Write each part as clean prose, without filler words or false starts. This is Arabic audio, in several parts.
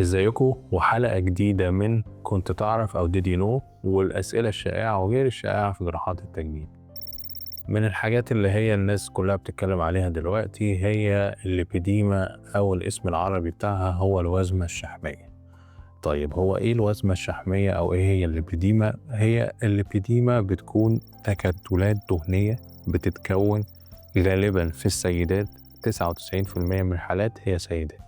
ازيكم وحلقة جديدة من كنت تعرف أو did you know، والأسئلة الشائعة وغير الشائعة في جراحات التجميل. من الحاجات اللي هي الناس كلها بتتكلم عليها دلوقتي هي الليبيديما، أو الاسم العربي بتاعها هو الوزمة الشحمية. طيب هو إيه الوزمة الشحمية أو إيه هي الليبيديما؟ هي الليبيديما بتكون تكتلات دهنية بتتكون غالبا في السيدات، 99% من الحالات هي سيدات.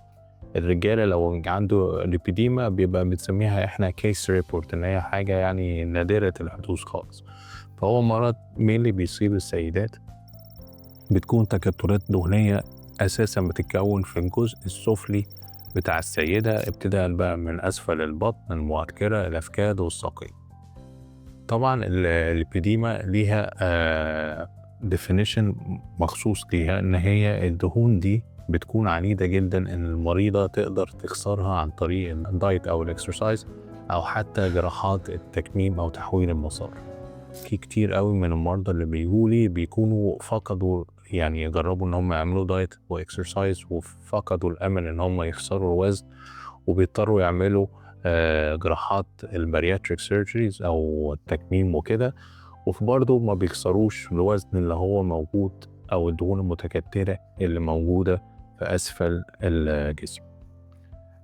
الرجالة لو عنده ليبيديما بيبقى بنسميها احنا كيس ريبورت، ان هي حاجة يعني نادرة الحدوث خالص. فهو مرض اللي بيصيب السيدات، بتكون تكتلات دهنية اساسا بتتكون في الجزء السفلي بتاع السيدة، ابتداء بقى من اسفل البطن، المؤخرة، الافكاد والساقين. طبعا الليبيديما ليها definition مخصوص ليها، ان هي الدهون دي بتكون عنيدة جدا، ان المريضة تقدر تكسرها عن طريق الدايت او الاكسرسايز او حتى جراحات التكميم او تحويل المسار. في كتير قوي من المرضى اللي بيجولي بيكونوا فقدوا، يعني جربوا ان هم يعملوا دايت واكسرسايز وفقدوا الامل ان هم يخسروا الوزن، وبيضطروا يعملوا جراحات البارياتريك سيرجريز او التكميم وكده، وفي برضه ما بيكسروش الوزن اللي هو موجود او الدهون المتكتلة اللي موجودة في اسفل الجسم.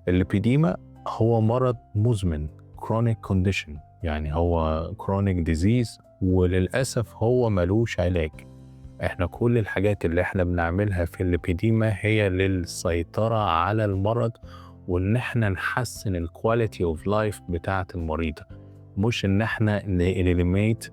الليبيديما هو مرض مزمن، chronic condition، يعني هو chronic disease، وللأسف هو ملوش علاج. احنا كل الحاجات اللي احنا بنعملها في الليبيديما هي للسيطرة على المرض، وان احنا نحسن الكواليتي اوف لايف بتاعة المريضة، مش ان احنا نإليميت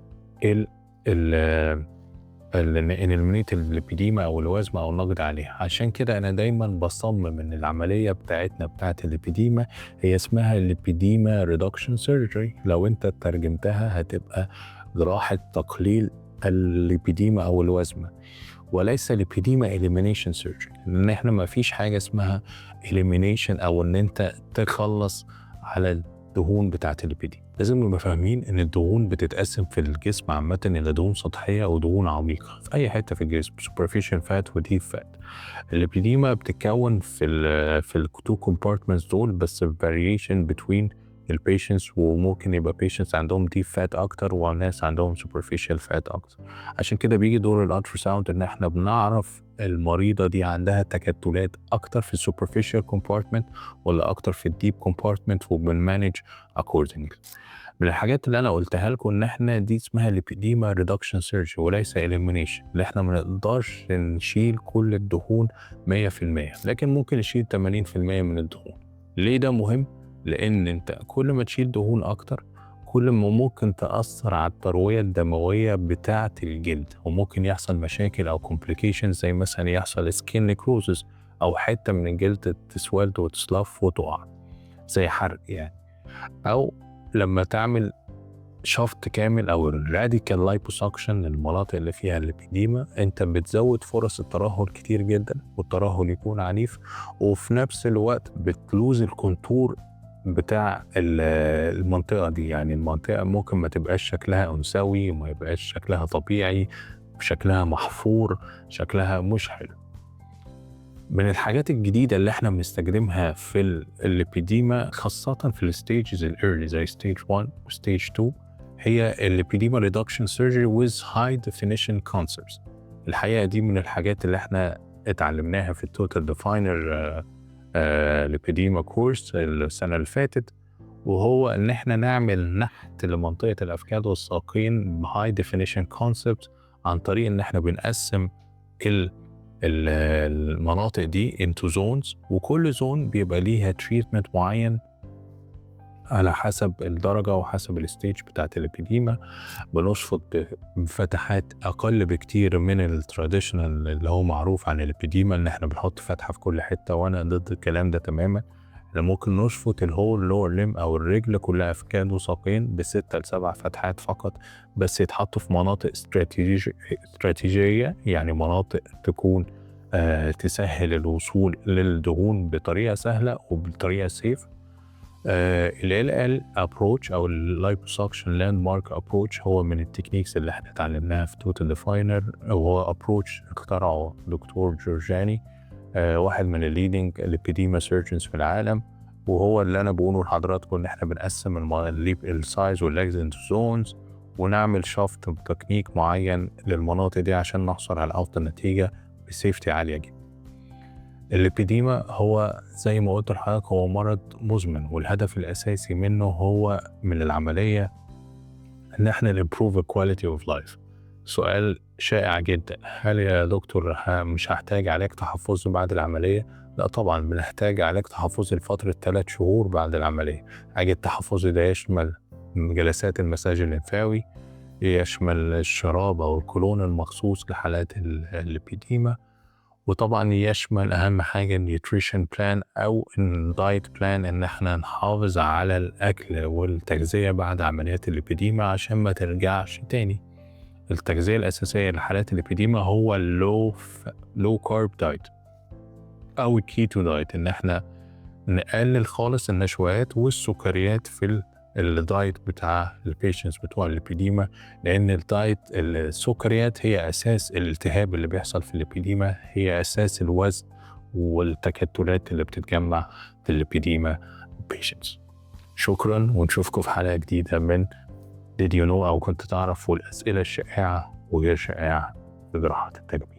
الليبيديما او الوزمة او النقد عليها. عشان كده انا دايما بصمم ان العملية بتاعة الليبيديما هي اسمها الليبيديما ريدكشن سيرجري. لو انت ترجمتها هتبقى جراحة تقليل الليبيديما او الوزمة، وليس ليبيديما إليمينيشن سيرجري، لان احنا ما فيش حاجة اسمها إليمينيشن او ان انت تخلص على الدهون بتاعت الليبيديما. لازم نبقى فاهمين ان الدهون بتتقسم في الجسم عامة الى دهون سطحية ودهون عميقة في اي حتة في الجسم، superficial fat و deep fat. الليبيديما بتتكون في التو compartments دول، بس variation between البيشنتس، وممكن يبقى patients عندهم deep fat اكتر وناس عندهم superficial fat اكتر. عشان كده بيجي دور الالتراساوند ان احنا بنعرف المريضة دي عندها تكتلات اكتر في superficial compartment ولا اكتر في الديب compartment، وبنمانج accordingly. من الحاجات اللي انا قلتها لكم ان احنا دي اسمها ليبيديما ريدكشن سيرجري وليس اليمينيشن، اللي احنا ما نقدرش نشيل كل الدهون 100%، لكن ممكن نشيل 80% من الدهون. ليه ده مهم؟ لان انت كل ما تشيل دهون اكتر كل ما ممكن تأثر على التروية الدموية بتاعة الجلد، وممكن يحصل مشاكل او complications، زي مثلا يحصل skin necrosis او حتة من الجلد تسود وتسلف وتقع زي حرق يعني. او لما تعمل شفط كامل او الراديكال لايبوساكشن للمناطق اللي فيها الليبيديما، انت بتزود فرص الترهل كتير جدا، والترهل يكون عنيف، وفي نفس الوقت بتلوز الكونتور بتاع المنطقة دي. يعني المنطقة ممكن ما تبقاش شكلها أنثوي، وما يبقاش شكلها طبيعي، شكلها محفور، شكلها مش حلو. من الحاجات الجديدة اللي احنا بنستخدمها في الليبيديما، خاصة في الستيجز الأيرلي زي ستيج 1 وستيج 2، هي الليبيديما ريدكشن سيرجري with high definition concepts. الحقيقة دي من الحاجات اللي احنا اتعلمناها في التوتال ديفاينر ليبيديما كورس السنة اللي فاتت، وهو ان احنا نعمل نحت لمنطقة الأفكاد والساقين بهاي ديفينيشن كونسبت، عن طريق ان احنا بنقسم المناطق دي into zones، وكل زون بيبقى ليها تريتمنت معين على حسب الدرجة وحسب الستيج بتاعت الليبيديما. بنشفط بفتحات أقل بكتير من التراديشنال اللي هو معروف عن الليبيديما، إن إحنا بنحط فتحة في كل حتة، وأنا ضد الكلام ده تماما. إحنا ممكن نشفط الهول لور ليم أو الرجل كلها أفكاد وساقين ب6 ل7 فتحات فقط، بس يتحطوا في مناطق استراتيجية، يعني مناطق تكون تسهل الوصول للدهون بطريقة سهلة وبطريقة سيف. ال approach أو liposuction landmark approach هو من التكنيكس اللي احنا اتعلمناها في توتال ديفاينر، وهو approach اخترعه دكتور جورجاني، واحد من الليدنج ليبيديما سيرجنز في العالم. وهو اللي أنا بقوله لحضراتكم إن إحنا بنقسم السايز والليجز انتو زونز، ونعمل شافت بتكنيك معين للمناطق دي عشان نحصل على أفضل نتيجة بسيفتي عالية جدا. الليبيديما هو زي ما قلت لحضرتك هو مرض مزمن، والهدف الأساسي منه هو من العملية إن إحنا نimprove quality of life. سؤال شائع جدا، هل يا دكتور مش هحتاج علاج تحفظي بعد العملية؟ لا طبعا بنحتاج علاج تحفظي لفترة 3 شهور بعد العملية. علاج التحفظي ده يشمل جلسات المساج الليمفاوي، يشمل الشراب أو الكولون المخصوص لحالات الليبيديما، وطبعا يشمل أهم حاجة النيوتريشن بلان أو الدايت بلان، إن احنا نحافظ على الأكل والتغذية بعد عمليات الليبيديما عشان ما ترجعش تاني. التغذية الأساسية لحالات الليبيديما هو اللو كارب دايت أو الكيتو دايت، إن احنا نقلل خالص النشويات والسكريات في الدايت بتاع البيشنتس بتوع الليبيديما، لأن الدايت السكريات هي أساس الالتهاب اللي بيحصل في الليبيديما، هي أساس الوزن والتكتلات اللي بتتجمع في الليبيديما بيشنتس. شكرا، ونشوفكم في حلقة جديدة من Did you know أو كنت تعرف، والأسئلة الشائعة وغير شائعة في جراحة التجميل.